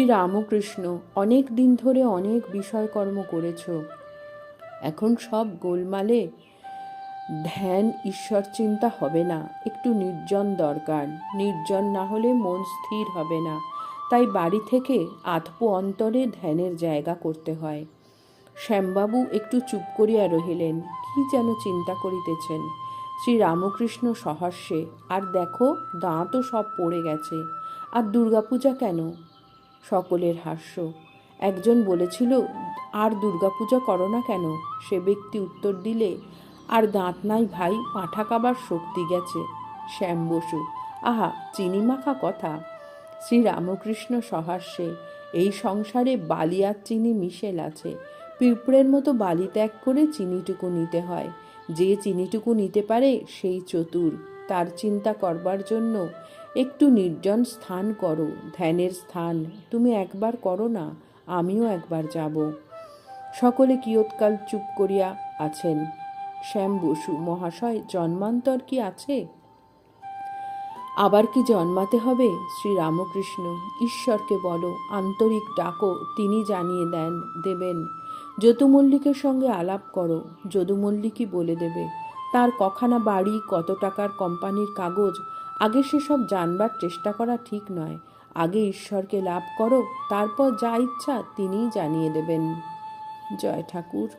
রামকৃষ্ণ, অনেক দিন ধরে অনেক বিষয়কর্ম করেছ, এখন সব গোলমালে ধ্যান ঈশ্বর চিন্তা হবে না, একটু নির্জন দরকার। নির্জন না হলে মন স্থির হবে না, তাই বাড়ি থেকে আধপো অন্তরে ধ্যানের জায়গা করতে হয়। শ্যামবাবু একটু চুপ করিয়া রহিলেন, কি যেন চিন্তা করিতেছেন। রামকৃষ্ণ সহস্যে, আর দেখো, দাঁতও সব পড়ে গেছে, আর দুর্গাপূজা কেন? সকলের হাস্য। একজন বলেছিল, আর দুর্গাপূজা করো না কেন? সে ব্যক্তি উত্তর দিলে, আর দাঁত নাই ভাই, পাঁঠা কাবার শক্তি গেছে। শ্যাম বসু, আহা, চিনি মাখা কথা। রামকৃষ্ণ সহাস্যে, এই সংসারে বালি আর চিনি মিশেল আছে। পিঁপড়ের মতো বালি ত্যাগ করে চিনিটুকু নিতে হয়। যে চিনিটুকু নিতে পারে সেই চতুর। তার চিন্তা করবার জন্য একটু নির্জন স্থান করো, ধ্যানের স্থান। তুমি একবার করো না, আমিও একবার যাব। সকলে কিয়ৎকাল চুপ করিয়া আছেন। শ্যাম বসু, মহাশয়, জন্মান্তর কি আছে? আবার কি জন্মাতে হবে? রামকৃষ্ণ, ঈশ্বরকে বলো, আন্তরিক ডাকো, তিনি জানিয়ে দেবেন। যদু মল্লিকের সঙ্গে আলাপ করো, যদু মল্লিকই বলে দেবে। তার কখানা বাড়ি, কত টাকার কোম্পানির কাগজ, আগে সেসব জানবার চেষ্টা করা ঠিক নয়। আগে ঈশ্বরকে লাভ করো, তারপর যা ইচ্ছা তিনিই জানিয়ে দেবেন। জয় ঠাকুর।